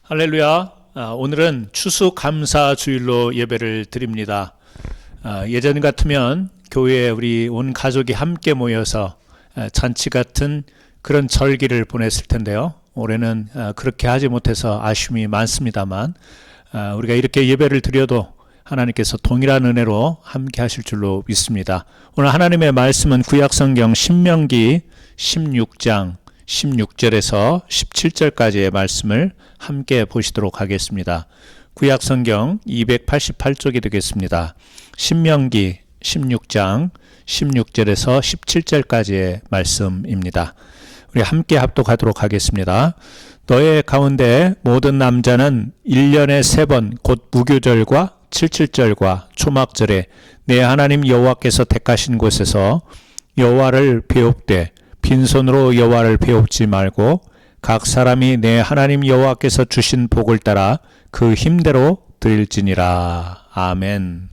할렐루야. 오늘은 추수감사주일로 예배를 드립니다. 예전 같으면 교회에 우리 온 가족이 함께 모여서 잔치 같은 그런 절기를 보냈을 텐데요. 올해는 그렇게 하지 못해서 아쉬움이 많습니다만 우리가 이렇게 예배를 드려도 하나님께서 동일한 은혜로 함께 하실 줄로 믿습니다. 오늘 하나님의 말씀은 구약성경 신명기 16장 16절에서 17절까지의 말씀을 함께 보시도록 하겠습니다. 구약성경 288쪽이 되겠습니다. 신명기 16장 16절에서 17절까지의 말씀입니다. 우리 함께 합독하도록 하겠습니다. 너의 가운데 모든 남자는 1년에 3번 곧 무교절과 칠칠절과 초막절에 내 하나님 여호와께서 택하신 곳에서 여호와를 배웁되 빈손으로 여호와를 배웁지 말고 각 사람이 내 하나님 여호와께서 주신 복을 따라 그 힘대로 드릴지니라. 아멘.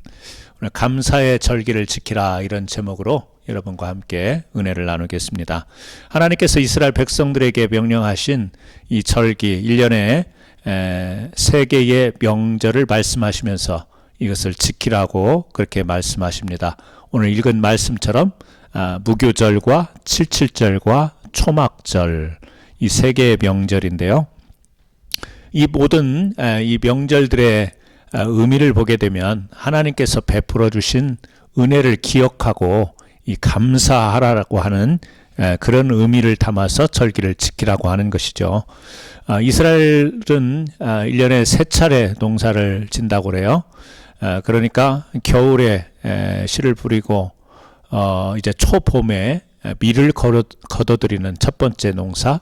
오늘 감사의 절기를 지키라, 이런 제목으로 여러분과 함께 은혜를 나누겠습니다. 하나님께서 이스라엘 백성들에게 명령하신 이 절기 1년에 3개의 명절을 말씀하시면서 이것을 지키라고 그렇게 말씀하십니다. 오늘 읽은 말씀처럼 무교절과 칠칠절과 초막절, 이 3개의 명절인데요. 이 모든 이 명절들의 의미를 보게 되면 하나님께서 베풀어 주신 은혜를 기억하고 이 감사하라고 하는 그런 의미를 담아서 절기를 지키라고 하는 것이죠. 이스라엘은 1년에 3차례 농사를 진다고 그래요. 그러니까 겨울에 씨를 뿌리고 이제 초봄에 밀을 거둬들이는 첫 번째 농사,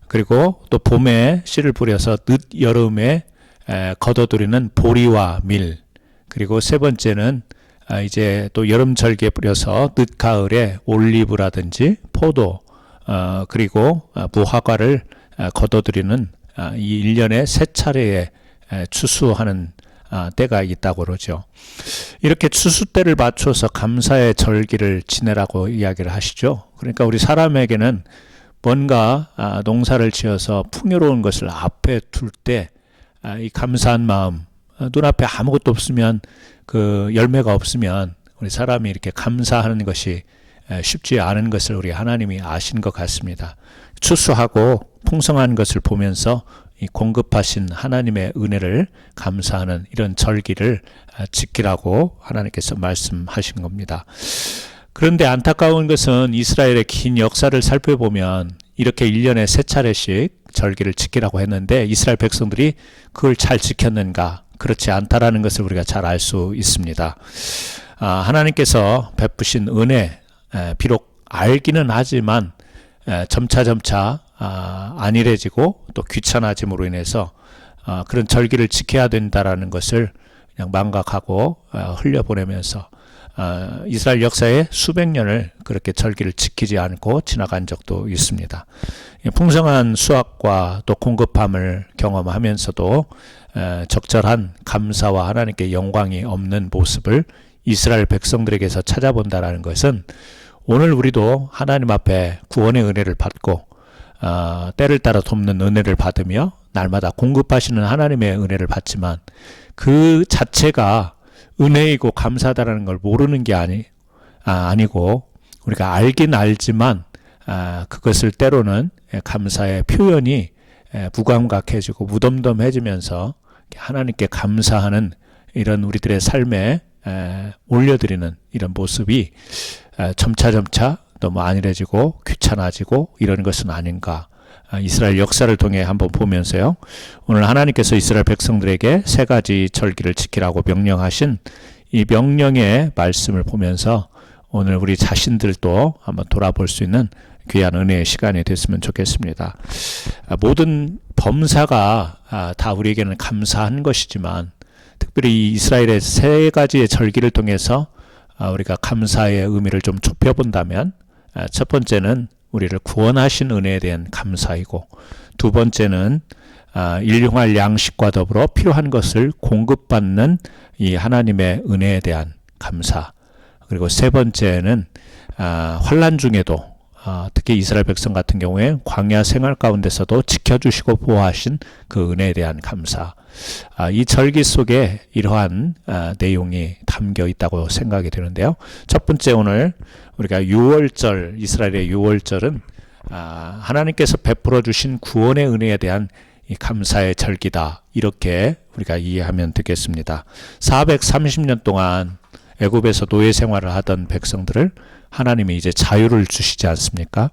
그리고 또 봄에 씨를 뿌려서 늦 여름에 거둬들이는 보리와 밀, 그리고 세 번째는 이제 또 여름절기에 뿌려서 늦 가을에 올리브라든지 포도, 그리고 무화과를 거둬들이는 이 1년에 3차례에 추수하는 때가 있다고 그러죠. 이렇게 추수 때를 맞춰서 감사의 절기를 지내라고 이야기를 하시죠. 그러니까 우리 사람에게는 뭔가 농사를 지어서 풍요로운 것을 앞에 둘 때 이 감사한 마음, 눈앞에 아무것도 없으면, 그 열매가 없으면 우리 사람이 이렇게 감사하는 것이 쉽지 않은 것을 우리 하나님이 아신 것 같습니다. 추수하고 풍성한 것을 보면서 이 공급하신 하나님의 은혜를 감사하는 이런 절기를 지키라고 하나님께서 말씀하신 겁니다. 그런데 안타까운 것은 이스라엘의 긴 역사를 살펴보면 이렇게 1년에 3차례씩 절기를 지키라고 했는데 이스라엘 백성들이 그걸 잘 지켰는가? 그렇지 않다라는 것을 우리가 잘 알 수 있습니다. 하나님께서 베푸신 은혜, 비록 알기는 하지만 점차 안일해지고 또 귀찮아짐으로 인해서 그런 절기를 지켜야 된다라는 것을 그냥 망각하고 흘려보내면서 이스라엘 역사의 수백 년을 그렇게 절기를 지키지 않고 지나간 적도 있습니다. 풍성한 수확과 또 공급함을 경험하면서도 적절한 감사와 하나님께 영광이 없는 모습을 이스라엘 백성들에게서 찾아본다는 것은 오늘 우리도 하나님 앞에 구원의 은혜를 받고 때를 따라 돕는 은혜를 받으며 날마다 공급하시는 하나님의 은혜를 받지만 그 자체가 은혜이고 감사하다는 걸 모르는 게 아니고 우리가 알긴 알지만 그것을 때로는 감사의 표현이 무감각해지고 무덤덤해지면서 하나님께 감사하는 이런 우리들의 삶에 올려드리는 이런 모습이 점차 너무 안일해지고 귀찮아지고 이런 것은 아닌가. 이스라엘 역사를 통해 한번 보면서요. 오늘 하나님께서 이스라엘 백성들에게 3가지 절기를 지키라고 명령하신 이 명령의 말씀을 보면서 오늘 우리 자신들도 한번 돌아볼 수 있는 귀한 은혜의 시간이 됐으면 좋겠습니다. 모든 범사가 다 우리에게는 감사한 것이지만 특별히 이스라엘의 3가지의 절기를 통해서 우리가 감사의 의미를 좀 좁혀본다면 첫 번째는 우리를 구원하신 은혜에 대한 감사이고, 두 번째는 일용할 양식과 더불어 필요한 것을 공급받는 이 하나님의 은혜에 대한 감사, 그리고 세 번째는 환난 중에도 특히 이스라엘 백성 같은 경우에 광야 생활 가운데서도 지켜주시고 보호하신 그 은혜에 대한 감사. 이 절기 속에 이러한 내용이 담겨 있다고 생각이 되는데요. 첫 번째, 오늘 우리가 유월절, 이스라엘의 유월절은 하나님께서 베풀어 주신 구원의 은혜에 대한 이 감사의 절기다, 이렇게 우리가 이해하면 되겠습니다. 430년 동안 애굽에서 노예 생활을 하던 백성들을 하나님이 이제 자유를 주시지 않습니까?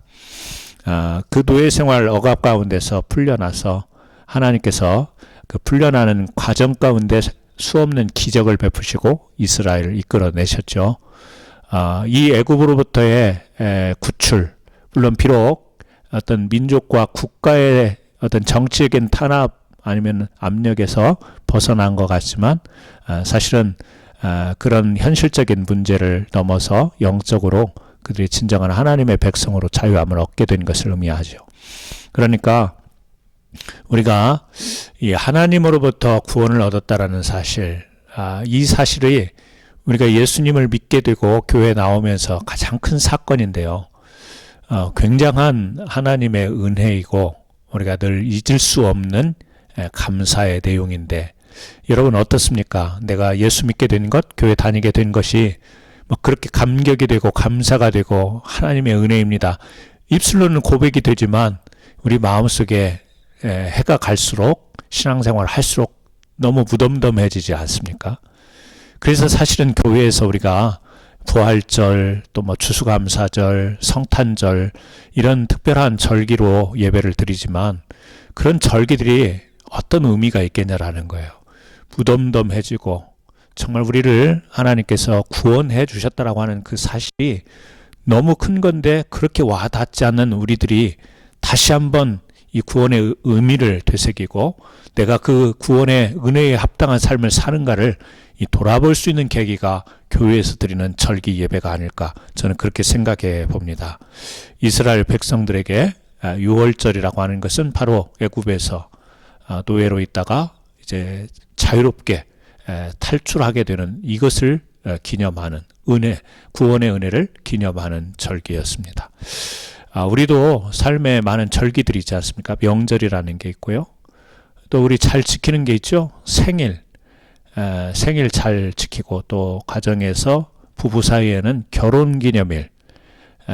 그 노예 생활 억압 가운데서 풀려나서 하나님께서 그 풀려나는 과정 가운데 수없는 기적을 베푸시고 이스라엘을 이끌어내셨죠. 이 애굽으로부터의 구출, 물론 비록 어떤 민족과 국가의 어떤 정치적인 탄압 아니면 압력에서 벗어난 것 같지만 사실은 그런 현실적인 문제를 넘어서 영적으로 그들이 진정한 하나님의 백성으로 자유함을 얻게 된 것을 의미하죠. 그러니까 우리가 이 하나님으로부터 구원을 얻었다라는 사실, 이 사실이 우리가 예수님을 믿게 되고 교회에 나오면서 가장 큰 사건인데요. 굉장한 하나님의 은혜이고 우리가 늘 잊을 수 없는 감사의 내용인데, 여러분 어떻습니까? 내가 예수 믿게 된 것, 교회 다니게 된 것이 뭐 그렇게 감격이 되고 감사가 되고 하나님의 은혜입니다, 입술로는 고백이 되지만 우리 마음속에 해가 갈수록 신앙생활을 할수록 너무 무덤덤해지지 않습니까? 그래서 사실은 교회에서 우리가 부활절, 또 뭐 추수감사절, 성탄절, 이런 특별한 절기로 예배를 드리지만 그런 절기들이 어떤 의미가 있겠냐라는 거예요. 무덤덤해지고 정말 우리를 하나님께서 구원해 주셨다라고 하는 그 사실이 너무 큰 건데, 그렇게 와닿지 않는 우리들이 다시 한번 이 구원의 의미를 되새기고 내가 그 구원의 은혜에 합당한 삶을 사는가를 돌아볼 수 있는 계기가 교회에서 드리는 절기 예배가 아닐까, 저는 그렇게 생각해 봅니다. 이스라엘 백성들에게 유월절이라고 하는 것은 바로 애굽에서 노예로 있다가 이제 자유롭게 탈출하게 되는 이것을 기념하는 은혜, 구원의 은혜를 기념하는 절기였습니다. 우리도 삶에 많은 절기들이 있지 않습니까? 명절이라는 게 있고요. 또 우리 잘 지키는 게 있죠. 생일 잘 지키고, 또 가정에서 부부 사이에는 결혼기념일.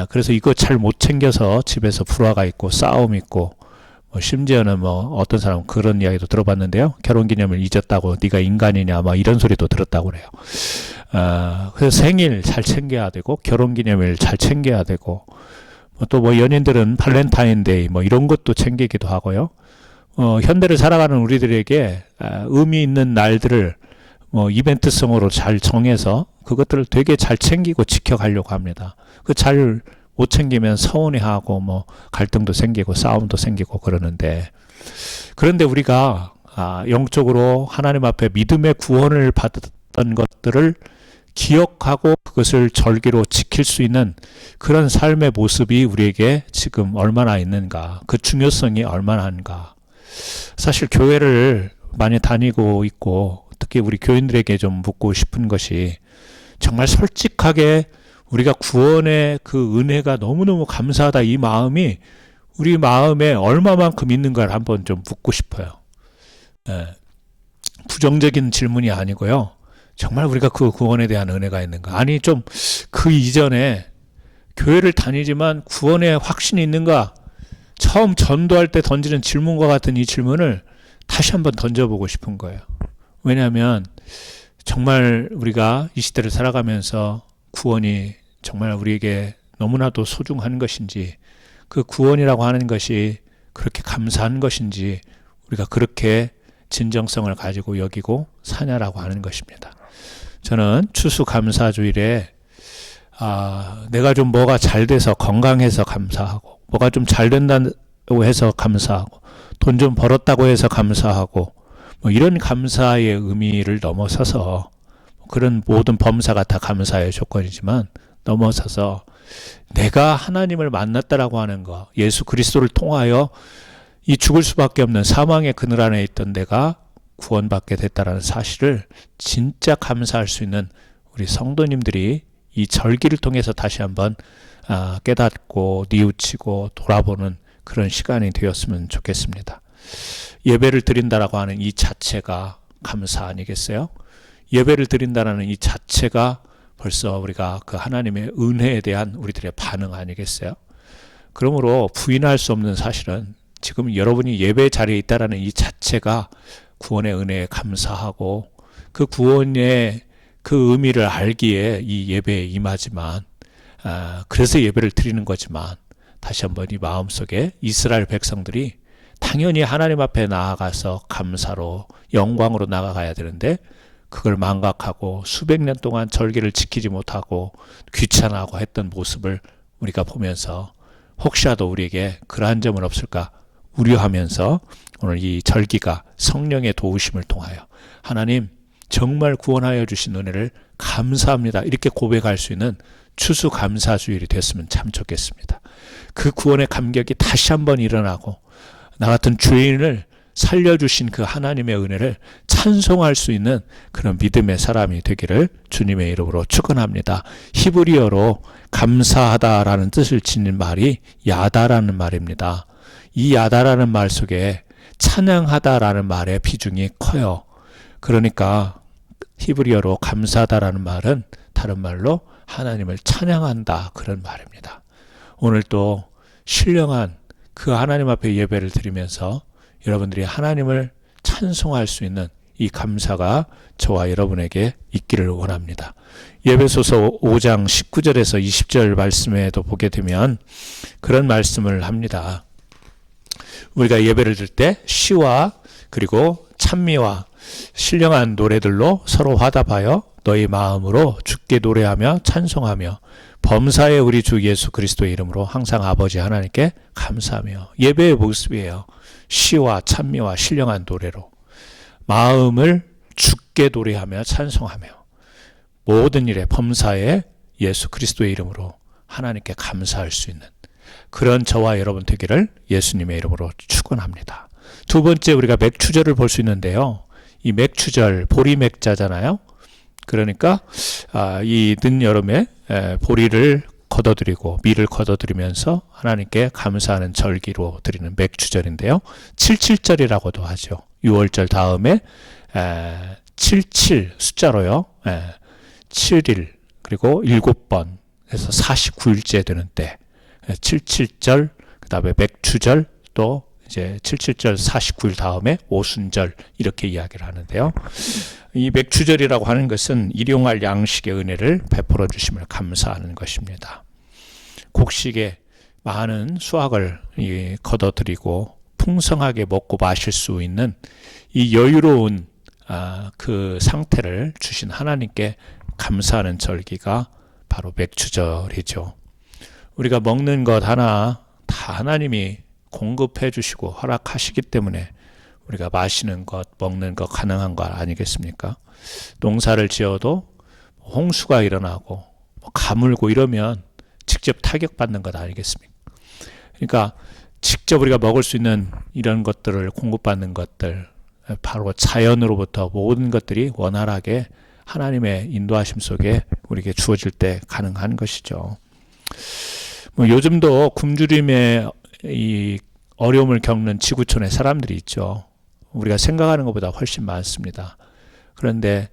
그래서 이거 잘 못 챙겨서 집에서 불화가 있고 싸움 있고, 심지어는 어떤 사람은 그런 이야기도 들어봤는데요. 결혼기념일 잊었다고 네가 인간이냐 이런 소리도 들었다고 그래요. 그래서 생일 잘 챙겨야 되고 결혼기념일 잘 챙겨야 되고, 또 연인들은 발렌타인데이 이런 것도 챙기기도 하고요. 현대를 살아가는 우리들에게 의미 있는 날들을 이벤트성으로 잘 정해서 그것들을 되게 잘 챙기고 지켜가려고 합니다. 그 잘 못 챙기면 서운해하고 갈등도 생기고 싸움도 생기고 그러는데, 그런데 우리가 영적으로 하나님 앞에 믿음의 구원을 받았던 것들을 기억하고 그것을 절기로 지킬 수 있는 그런 삶의 모습이 우리에게 지금 얼마나 있는가, 그 중요성이 얼마나 한가. 사실 교회를 많이 다니고 있고 특히 우리 교인들에게 좀 묻고 싶은 것이, 정말 솔직하게 우리가 구원의 그 은혜가 너무너무 감사하다, 이 마음이 우리 마음에 얼마만큼 있는가를 한번 좀 묻고 싶어요. 부정적인 질문이 아니고요. 정말 우리가 그 구원에 대한 은혜가 있는가? 아니, 좀 그 이전에 교회를 다니지만 구원에 확신이 있는가? 처음 전도할 때 던지는 질문과 같은 이 질문을 다시 한번 던져보고 싶은 거예요. 왜냐하면 정말 우리가 이 시대를 살아가면서 구원이 정말 우리에게 너무나도 소중한 것인지, 그 구원이라고 하는 것이 그렇게 감사한 것인지 우리가 그렇게 진정성을 가지고 여기고 사냐라고 하는 것입니다. 저는 추수감사주일에 내가 좀 뭐가 잘 돼서 건강해서 감사하고, 뭐가 좀 잘 된다고 해서 감사하고, 돈 좀 벌었다고 해서 감사하고, 이런 감사의 의미를 넘어서서, 그런 모든 범사가 다 감사의 조건이지만 넘어서서 내가 하나님을 만났다라고 하는 것, 예수 그리스도를 통하여 이 죽을 수밖에 없는 사망의 그늘 안에 있던 내가 구원받게 됐다라는 사실을 진짜 감사할 수 있는 우리 성도님들이 이 절기를 통해서 다시 한번 깨닫고 뉘우치고 돌아보는 그런 시간이 되었으면 좋겠습니다. 예배를 드린다라고 하는 이 자체가 감사 아니겠어요? 예배를 드린다라는 이 자체가 벌써 우리가 그 하나님의 은혜에 대한 우리들의 반응 아니겠어요? 그러므로 부인할 수 없는 사실은 지금 여러분이 예배 자리에 있다라는 이 자체가 구원의 은혜에 감사하고 그 구원의 그 의미를 알기에 이 예배에 임하지만 그래서 예배를 드리는 거지만 다시 한번 이 마음속에 이스라엘 백성들이 당연히 하나님 앞에 나아가서 감사로 영광으로 나아가야 되는데 그걸 망각하고 수백 년 동안 절기를 지키지 못하고 귀찮아하고 했던 모습을 우리가 보면서 혹시라도 우리에게 그러한 점은 없을까 우려하면서 오늘 이 절기가 성령의 도우심을 통하여 하나님 정말 구원하여 주신 은혜를 감사합니다. 이렇게 고백할 수 있는 추수감사주일이 됐으면 참 좋겠습니다. 그 구원의 감격이 다시 한번 일어나고 나 같은 죄인을 살려주신 그 하나님의 은혜를 찬송할 수 있는 그런 믿음의 사람이 되기를 주님의 이름으로 축원합니다. 히브리어로 감사하다라는 뜻을 지닌 말이 야다라는 말입니다. 이 야다라는 말 속에 찬양하다라는 말의 비중이 커요. 그러니까 히브리어로 감사하다라는 말은 다른 말로 하나님을 찬양한다 그런 말입니다. 오늘 또 신령한 그 하나님 앞에 예배를 드리면서 여러분들이 하나님을 찬송할 수 있는 이 감사가 저와 여러분에게 있기를 원합니다. 에베소서 5장 19절에서 20절 말씀에도 보게 되면 그런 말씀을 합니다. 우리가 예배를 드릴 때 시와 그리고 찬미와 신령한 노래들로 서로 화답하여 너희 마음으로 주께 노래하며 찬송하며 범사의 우리 주 예수 그리스도의 이름으로 항상 아버지 하나님께 감사하며 예배의 모습이에요. 시와 찬미와 신령한 노래로 마음을 주께 노래하며 찬송하며 모든 일에 범사의 예수 그리스도의 이름으로 하나님께 감사할 수 있는 그런 저와 여러분 되기를 예수님의 이름으로 축원합니다. 두 번째 우리가 맥추절을 볼 수 있는데요. 이 맥추절 보리맥자잖아요. 그러니까 이 늦여름에 보리를 걷어들이고 밀을 걷어들이면서 하나님께 감사하는 절기로 드리는 맥추절인데요. 77절이라고도 하죠. 6월절 다음에 77 숫자로요. 7일 그리고 7번 해서 49일째 되는 때 77절 그 다음에 맥추절 또 이제 77절 49일 다음에 오순절 이렇게 이야기를 하는데요. 이 맥추절이라고 하는 것은 일용할 양식의 은혜를 베풀어 주심을 감사하는 것입니다. 곡식에 많은 수확을 거둬들이고 풍성하게 먹고 마실 수 있는 이 여유로운 그 상태를 주신 하나님께 감사하는 절기가 바로 맥추절이죠. 우리가 먹는 것 하나 다 하나님이 공급해 주시고 허락하시기 때문에 우리가 마시는 것, 먹는 것 가능한 것 아니겠습니까? 농사를 지어도 홍수가 일어나고 가물고 이러면 직접 타격받는 것 아니겠습니까? 그러니까 직접 우리가 먹을 수 있는 이런 것들을 공급받는 것들, 바로 자연으로부터 모든 것들이 원활하게 하나님의 인도하심 속에 우리에게 주어질 때 가능한 것이죠. 요즘도 굶주림의 이 어려움을 겪는 지구촌의 사람들이 있죠. 우리가 생각하는 것보다 훨씬 많습니다. 그런데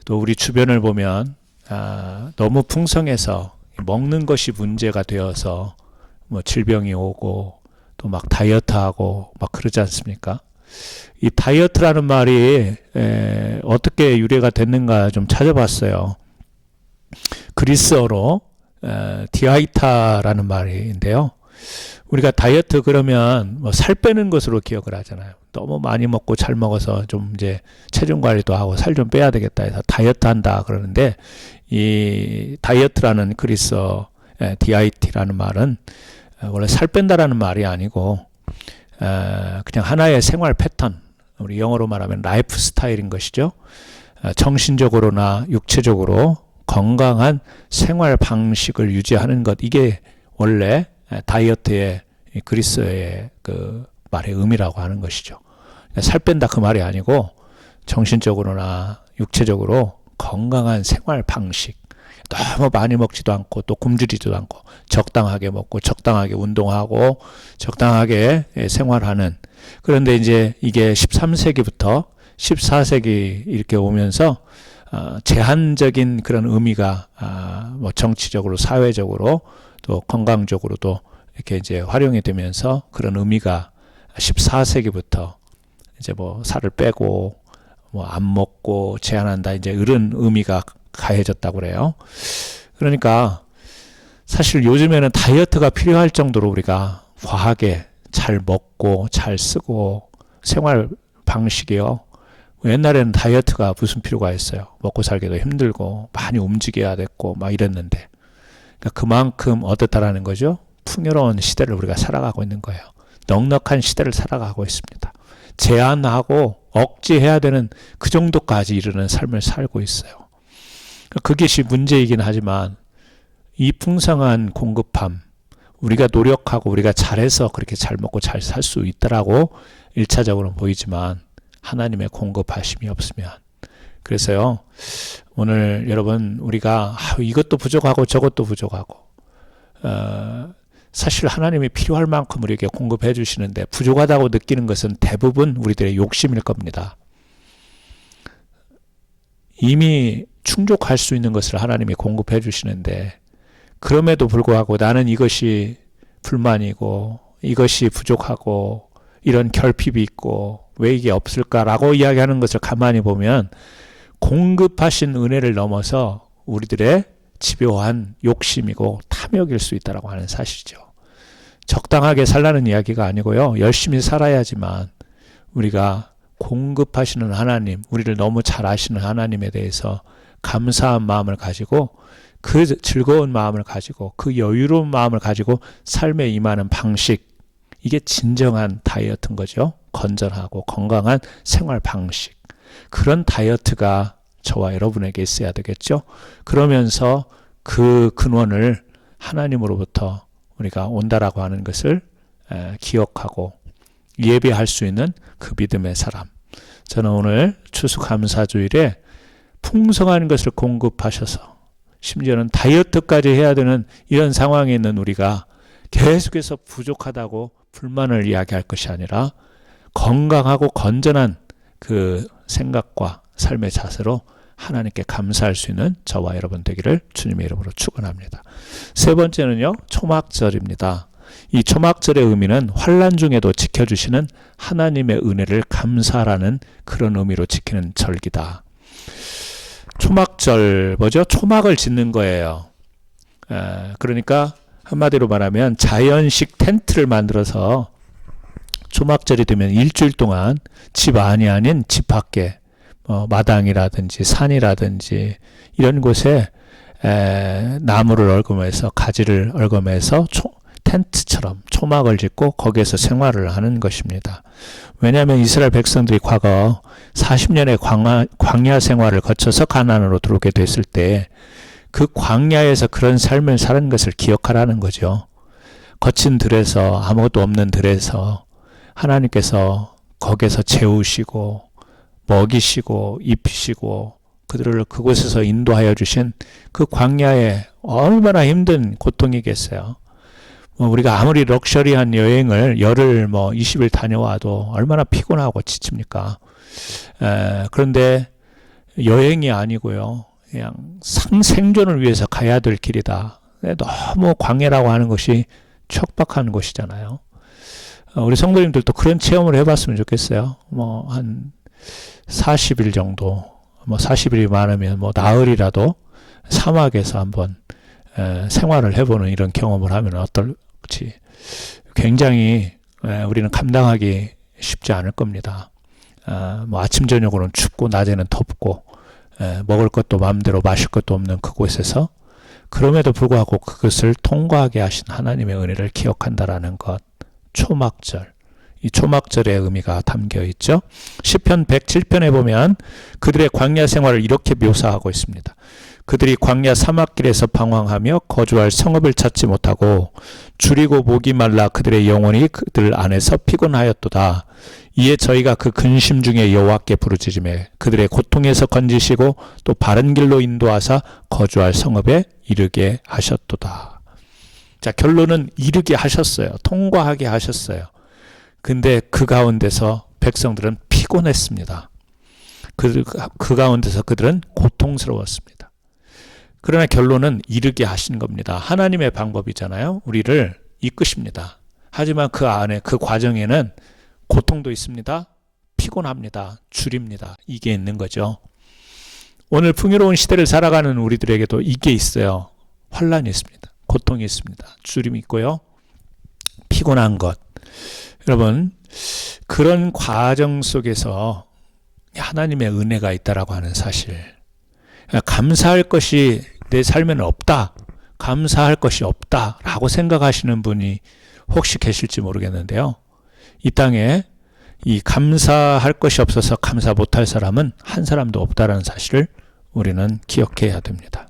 또 우리 주변을 보면 너무 풍성해서 먹는 것이 문제가 되어서 질병이 오고 또 막 다이어트하고 막 그러지 않습니까? 이 다이어트라는 말이 어떻게 유래가 됐는가 좀 찾아봤어요. 그리스어로 디아이타라는 말인데요. 우리가 다이어트 그러면 살 빼는 것으로 기억을 하잖아요. 너무 많이 먹고 잘 먹어서 좀 이제 체중 관리도 하고 살 좀 빼야 되겠다 해서 다이어트 한다 그러는데 이 다이어트라는 그리스어 디아이티라는 말은 원래 살 뺀다라는 말이 아니고 그냥 하나의 생활 패턴, 우리 영어로 말하면 라이프 스타일인 것이죠. 정신적으로나 육체적으로 건강한 생활 방식을 유지하는 것, 이게 원래 다이어트의 그리스어의 그 말의 의미라고 하는 것이죠. 살 뺀다 그 말이 아니고 정신적으로나 육체적으로 건강한 생활 방식, 너무 많이 먹지도 않고 또 굶주리지도 않고 적당하게 먹고 적당하게 운동하고 적당하게 생활하는. 그런데 이제 이게 13세기부터 14세기 이렇게 오면서 제한적인 그런 의미가 뭐 정치적으로 사회적으로 또 건강적으로도 이렇게 이제 활용이 되면서 그런 의미가 14세기부터 이제 뭐 살을 빼고 뭐 안 먹고 제한한다 이제 이런 의미가 가해졌다고 그래요. 그러니까 사실 요즘에는 다이어트가 필요할 정도로 우리가 과하게 잘 먹고 잘 쓰고 생활 방식이요. 옛날에는 다이어트가 무슨 필요가 있어요. 먹고 살기도 힘들고 많이 움직여야 됐고 막 이랬는데 그러니까 그만큼 어떻다라는 거죠. 풍요로운 시대를 우리가 살아가고 있는 거예요. 넉넉한 시대를 살아가고 있습니다. 제한하고 억제해야 되는 그 정도까지 이르는 삶을 살고 있어요. 그것이 문제이긴 하지만 이 풍성한 공급함, 우리가 노력하고 우리가 잘해서 그렇게 잘 먹고 잘 살 수 있다라고 1차적으로 보이지만 하나님의 공급하심이 없으면. 그래서요, 오늘 여러분 우리가 이것도 부족하고 저것도 부족하고 사실 하나님이 필요할 만큼 우리에게 공급해 주시는데 부족하다고 느끼는 것은 대부분 우리들의 욕심일 겁니다. 이미 충족할 수 있는 것을 하나님이 공급해 주시는데 그럼에도 불구하고 나는 이것이 불만이고 이것이 부족하고 이런 결핍이 있고 왜 이게 없을까라고 이야기하는 것을 가만히 보면 공급하신 은혜를 넘어서 우리들의 집요한 욕심이고 탐욕일 수 있다고 하는 사실이죠. 적당하게 살라는 이야기가 아니고요. 열심히 살아야지만 우리가 공급하시는 하나님, 우리를 너무 잘 아시는 하나님에 대해서 감사한 마음을 가지고 그 즐거운 마음을 가지고 그 여유로운 마음을 가지고 삶에 임하는 방식, 이게 진정한 다이어트인 거죠. 건전하고 건강한 생활 방식. 그런 다이어트가 저와 여러분에게 있어야 되겠죠. 그러면서 그 근원을 하나님으로부터 우리가 온다라고 하는 것을 기억하고 예배할 수 있는 그 믿음의 사람. 저는 오늘 추수감사주일에 풍성한 것을 공급하셔서 심지어는 다이어트까지 해야 되는 이런 상황에 있는 우리가 계속해서 부족하다고 불만을 이야기할 것이 아니라 건강하고 건전한 그 생각과 삶의 자세로 하나님께 감사할 수 있는 저와 여러분 되기를 주님의 이름으로 축원합니다. 세 번째는요, 초막절입니다. 이 초막절의 의미는 환난 중에도 지켜주시는 하나님의 은혜를 감사라는 그런 의미로 지키는 절기다. 초막절 뭐죠? 초막을 짓는 거예요. 그러니까 한마디로 말하면 자연식 텐트를 만들어서 초막절이 되면 일주일 동안 집 안이 아닌 집 밖에 마당이라든지 산이라든지 이런 곳에 나무를 얽어매서 가지를 얽어매서 텐트처럼 초막을 짓고 거기에서 생활을 하는 것입니다. 왜냐하면 이스라엘 백성들이 과거 40년의 광야 생활을 거쳐서 가나안으로 들어오게 됐을 때 그 광야에서 그런 삶을 사는 것을 기억하라는 거죠. 거친 들에서 아무것도 없는 들에서 하나님께서 거기에서 재우시고 먹이시고 입히시고 그들을 그곳에서 인도하여 주신 그 광야에 얼마나 힘든 고통이겠어요. 우리가 아무리 럭셔리한 여행을 열흘 20일 다녀와도 얼마나 피곤하고 지칩니까? 그런데 여행이 아니고요. 그냥 생존을 위해서 가야 될 길이다. 너무 광야라고 하는 것이 척박한 곳이잖아요. 우리 성도님들도 그런 체험을 해봤으면 좋겠어요. 한 40일 정도, 40일이 많으면 나흘이라도 사막에서 한번 생활을 해보는 이런 경험을 하면 어떨지. 굉장히 우리는 감당하기 쉽지 않을 겁니다. 아침 저녁으로는 춥고 낮에는 덥고 먹을 것도 마음대로 마실 것도 없는 그곳에서 그럼에도 불구하고 그것을 통과하게 하신 하나님의 은혜를 기억한다라는 것. 초막절. 이 초막절의 의미가 담겨 있죠. 시편 107편에 보면 그들의 광야 생활을 이렇게 묘사하고 있습니다. 그들이 광야 사막길에서 방황하며 거주할 성읍을 찾지 못하고 줄이고 목이 말라 그들의 영혼이 그들 안에서 피곤하였도다. 이에 저희가 그 근심 중에 여호와께 부르짖으매 그들의 고통에서 건지시고 또 바른 길로 인도하사 거주할 성읍에 이르게 하셨도다. 자, 결론은 이르게 하셨어요. 통과하게 하셨어요. 근데 그 가운데서 백성들은 피곤했습니다. 그 가운데서 그들은 고통스러웠습니다. 그러나 결론은 이르게 하신 겁니다. 하나님의 방법이잖아요. 우리를 이끄십니다. 하지만 그 안에, 그 과정에는 고통도 있습니다. 피곤합니다. 줄입니다. 이게 있는 거죠. 오늘 풍요로운 시대를 살아가는 우리들에게도 이게 있어요. 환란이 있습니다. 고통이 있습니다. 줄임이 있고요. 피곤한 것. 여러분, 그런 과정 속에서 하나님의 은혜가 있다라고 하는 사실. 감사할 것이 내 삶에는 없다. 감사할 것이 없다라고 생각하시는 분이 혹시 계실지 모르겠는데요. 이 땅에 이 감사할 것이 없어서 감사 못할 사람은 한 사람도 없다라는 사실을 우리는 기억해야 됩니다.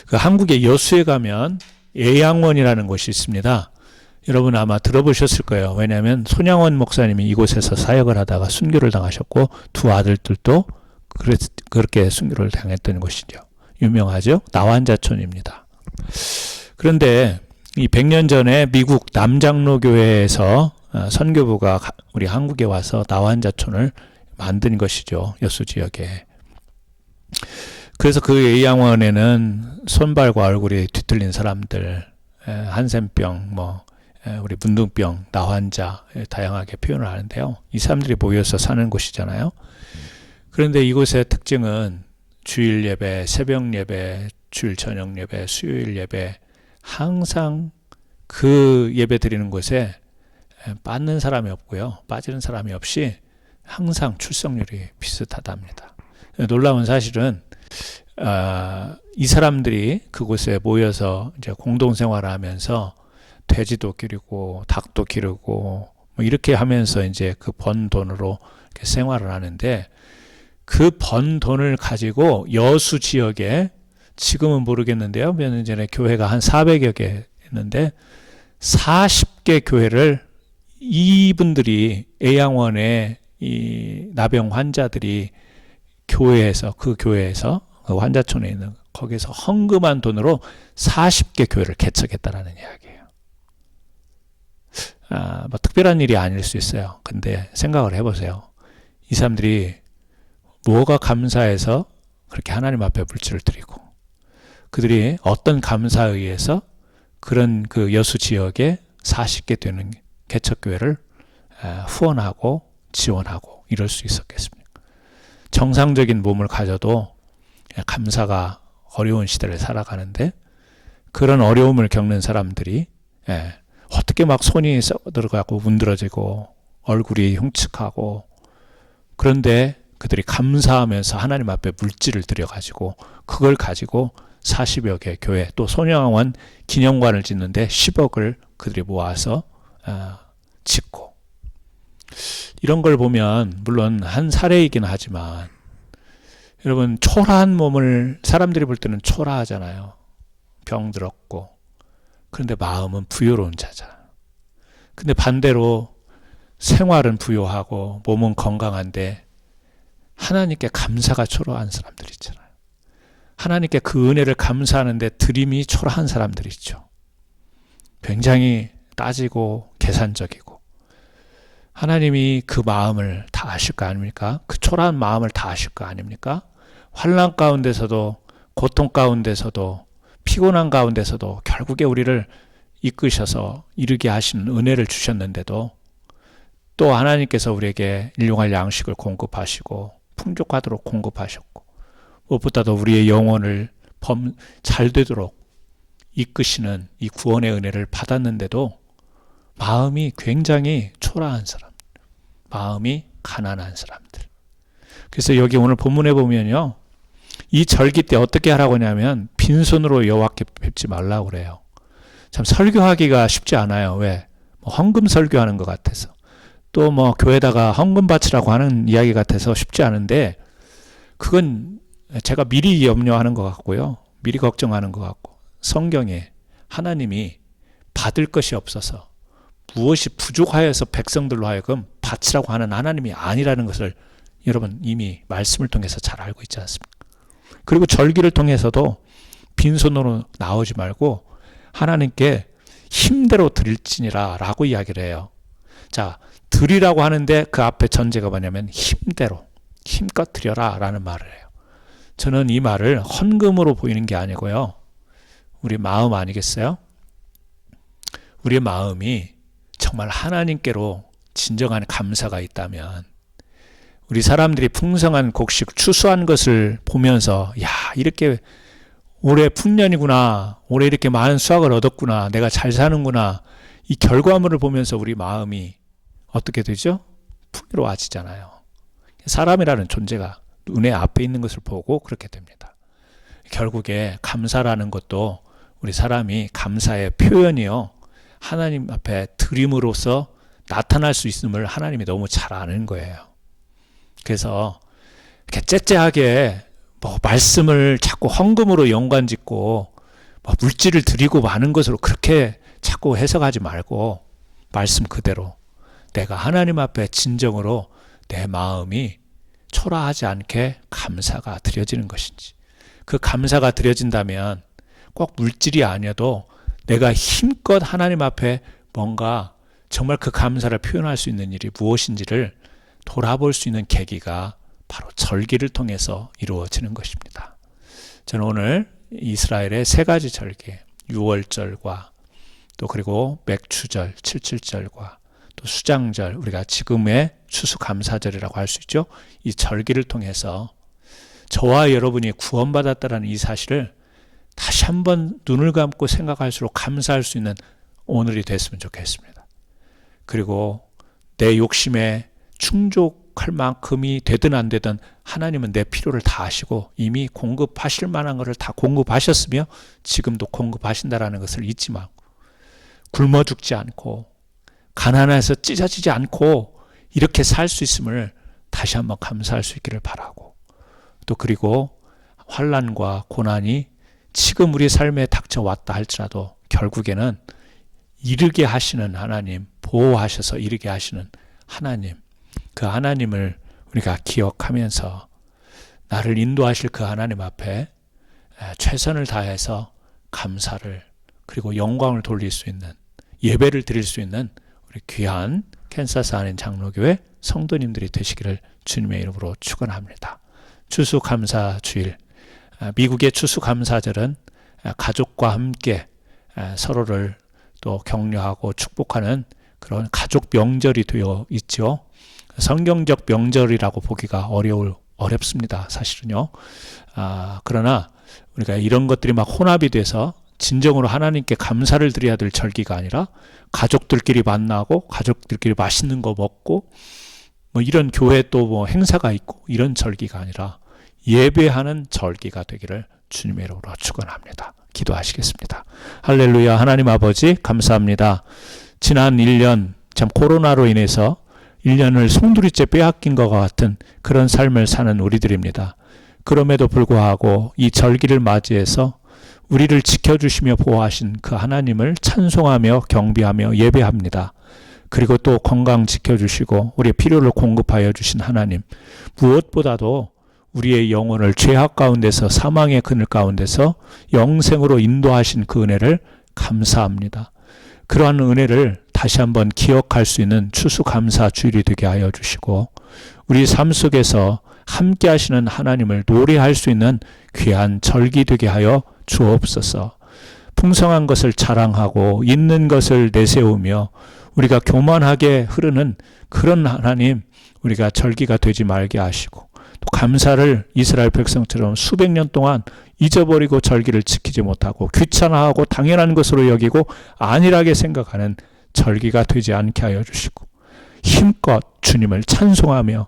그 한국의 여수에 가면 애양원이라는 곳이 있습니다. 여러분 아마 들어보셨을 거예요. 왜냐하면 손양원 목사님이 이곳에서 사역을 하다가 순교를 당하셨고 두 아들들도 그렇게 순교를 당했던 곳이죠. 유명하죠. 나환자촌입니다. 그런데 이 100년 전에 미국 남장로교회에서 선교부가 우리 한국에 와서 나환자촌을 만든 것이죠. 여수 지역에. 그래서 그 애양원에는 손발과 얼굴이 뒤틀린 사람들, 한센병, 우리 문둥병, 나환자 다양하게 표현을 하는데요. 이 사람들이 모여서 사는 곳이잖아요. 그런데 이곳의 특징은 주일 예배, 새벽 예배, 주일 저녁 예배, 수요일 예배 항상 그 예배 드리는 곳에 빠는 사람이 없고요. 빠지는 사람이 없이 항상 출석률이 비슷하답니다. 놀라운 사실은 이 사람들이 그곳에 모여서 이제 공동생활을 하면서 돼지도 기르고 닭도 기르고 이렇게 하면서 이제 그 번 돈으로 이렇게 생활을 하는데 그 번 돈을 가지고 여수 지역에 지금은 모르겠는데요. 몇 년 전에 교회가 한 400여 개 있는데 40개 교회를 이분들이 애양원의 이 나병 환자들이 그 교회에서 그 환자촌에 있는 거기서 헌금한 돈으로 40개 교회를 개척했다라는 이야기예요. 특별한 일이 아닐 수 있어요. 근데 생각을 해보세요. 이 사람들이 뭐가 감사해서 그렇게 하나님 앞에 물질을 드리고 그들이 어떤 감사에 의해서 그런 그 여수 지역에 40개 되는 개척교회를 후원하고 지원하고 이럴 수 있었겠습니까? 정상적인 몸을 가져도 감사가 어려운 시대를 살아가는데 그런 어려움을 겪는 사람들이 어떻게 막 손이 들어가고 문드러지고 얼굴이 흉측하고 그런데 그들이 감사하면서 하나님 앞에 물질을 드려가지고 그걸 가지고 40여 개 교회 또 손양원 기념관을 짓는데 10억을 그들이 모아서 짓고 이런 걸 보면 물론 한 사례이긴 하지만 여러분 초라한 몸을 사람들이 볼 때는 초라하잖아요. 병들었고 그런데 마음은 부유로운 자잖아요. 근데 반대로 생활은 부유하고 몸은 건강한데 하나님께 감사가 초라한 사람들 있잖아요. 하나님께 그 은혜를 감사하는데 드림이 초라한 사람들이 있죠. 굉장히 따지고 계산적이고 하나님이 그 마음을 다 아실 거 아닙니까? 그 초라한 마음을 다 아실 거 아닙니까? 환난 가운데서도 고통 가운데서도 피곤한 가운데서도 결국에 우리를 이끄셔서 이르게 하시는 은혜를 주셨는데도 또 하나님께서 우리에게 일용할 양식을 공급하시고 풍족하도록 공급하셨고 무엇보다도 우리의 영혼을 잘 되도록 이끄시는 이 구원의 은혜를 받았는데도 마음이 굉장히 초라한 사람, 마음이 가난한 사람들. 그래서 여기 오늘 본문에 보면요. 이 절기 때 어떻게 하라고 하냐면 빈손으로 여호와께 뵙지 말라고 그래요. 참 설교하기가 쉽지 않아요. 왜? 헌금 설교하는 것 같아서. 또 교회에다가 헌금 바치라고 하는 이야기 같아서 쉽지 않은데 그건 제가 미리 염려하는 것 같고요. 미리 걱정하는 것 같고, 성경에 하나님이 받을 것이 없어서 무엇이 부족하여서 백성들로 하여금 바치라고 하는 하나님이 아니라는 것을 여러분 이미 말씀을 통해서 잘 알고 있지 않습니까? 그리고 절기를 통해서도 빈손으로 나오지 말고 하나님께 힘대로 드릴지니라 라고 이야기를 해요. 자, 드리라고 하는데 그 앞에 전제가 뭐냐면 힘대로, 힘껏 드려라 라는 말을 해요. 저는 이 말을 헌금으로 보이는 게 아니고요. 우리 마음 아니겠어요? 우리의 마음이 정말 하나님께로 진정한 감사가 있다면 우리 사람들이 풍성한 곡식, 추수한 것을 보면서 야, 이렇게 올해 풍년이구나, 올해 이렇게 많은 수확을 얻었구나, 내가 잘 사는구나, 이 결과물을 보면서 우리 마음이 어떻게 되죠? 풍요로워지잖아요. 사람이라는 존재가 눈에 앞에 있는 것을 보고 그렇게 됩니다. 결국에 감사라는 것도 우리 사람이 감사의 표현이요, 하나님 앞에 드림으로써 나타날 수 있음을 하나님이 너무 잘 아는 거예요. 그래서 이렇게 째째하게 말씀을 자꾸 헌금으로 연관짓고 물질을 드리고 마는 것으로 그렇게 자꾸 해석하지 말고 말씀 그대로 내가 하나님 앞에 진정으로 내 마음이 초라하지 않게 감사가 드려지는 것인지, 그 감사가 드려진다면 꼭 물질이 아니어도 내가 힘껏 하나님 앞에 뭔가 정말 그 감사를 표현할 수 있는 일이 무엇인지를 돌아볼 수 있는 계기가 바로 절기를 통해서 이루어지는 것입니다. 저는 오늘 이스라엘의 세 가지 절기, 유월절과 또 그리고 맥추절, 칠칠절과 또 수장절, 우리가 지금의 추수감사절이라고 할 수 있죠. 이 절기를 통해서 저와 여러분이 구원받았다는 이 사실을 다시 한번 눈을 감고 생각할수록 감사할 수 있는 오늘이 됐으면 좋겠습니다. 그리고 내 욕심에 충족할 만큼이 되든 안 되든 하나님은 내 필요를 다 아시고 이미 공급하실 만한 것을 다 공급하셨으며 지금도 공급하신다라는 것을 잊지 말고, 굶어 죽지 않고 가난해서 찢어지지 않고 이렇게 살 수 있음을 다시 한번 감사할 수 있기를 바라고, 또 그리고 환난과 고난이 지금 우리 삶에 닥쳐왔다 할지라도 결국에는 이르게 하시는 하나님, 보호하셔서 이르게 하시는 하나님, 그 하나님을 우리가 기억하면서 나를 인도하실 그 하나님 앞에 최선을 다해서 감사를 그리고 영광을 돌릴 수 있는, 예배를 드릴 수 있는 우리 귀한 캔사스 안인 장로교회 성도님들이 되시기를 주님의 이름으로 축원합니다. 추수감사주일, 미국의 추수감사절은 가족과 함께 서로를 또 격려하고 축복하는 그런 가족 명절이 되어 있죠. 성경적 명절이라고 보기가 어렵습니다. 사실은요. 그러나 우리가 이런 것들이 막 혼합이 돼서 진정으로 하나님께 감사를 드려야 될 절기가 아니라 가족들끼리 만나고 가족들끼리 맛있는 거 먹고 이런 교회 또 행사가 있고 이런 절기가 아니라 예배하는 절기가 되기를 주님의 이름으로 축원합니다. 기도하시겠습니다. 할렐루야. 하나님 아버지 감사합니다. 지난 1년 참 코로나로 인해서 1년을 송두리째 빼앗긴 것과 같은 그런 삶을 사는 우리들입니다. 그럼에도 불구하고 이 절기를 맞이해서 우리를 지켜주시며 보호하신 그 하나님을 찬송하며 경배하며 예배합니다. 그리고 또 건강 지켜주시고 우리의 필요를 공급하여 주신 하나님, 무엇보다도 우리의 영혼을 죄악 가운데서 사망의 그늘 가운데서 영생으로 인도하신 그 은혜를 감사합니다. 그러한 은혜를 다시 한번 기억할 수 있는 추수감사 주일이 되게 하여 주시고 우리 삶 속에서 함께 하시는 하나님을 노래할 수 있는 귀한 절기 되게 하여 주옵소서. 풍성한 것을 자랑하고 있는 것을 내세우며 우리가 교만하게 흐르는 그런 하나님, 우리가 절기가 되지 말게 하시고 또 감사를 이스라엘 백성처럼 수백 년 동안 잊어버리고 절기를 지키지 못하고 귀찮아하고 당연한 것으로 여기고 안일하게 생각하는 절기가 되지 않게 하여 주시고 힘껏 주님을 찬송하며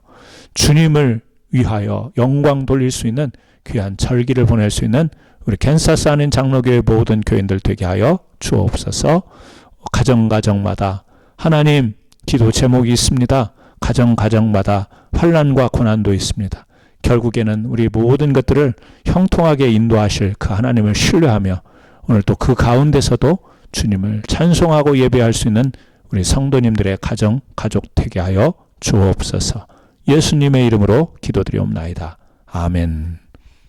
주님을 위하여 영광 돌릴 수 있는 귀한 절기를 보낼 수 있는 우리 캔사스 안인 장로교회 모든 교인들 되게 하여 주옵소서. 가정가정마다 하나님 기도 제목이 있습니다. 가정가정마다 환난과 고난도 있습니다. 결국에는 우리 모든 것들을 형통하게 인도하실 그 하나님을 신뢰하며 오늘 또 그 가운데서도 주님을 찬송하고 예배할 수 있는 우리 성도님들의 가정, 가족 되게 하여 주옵소서. 예수님의 이름으로 기도드리옵나이다. 아멘.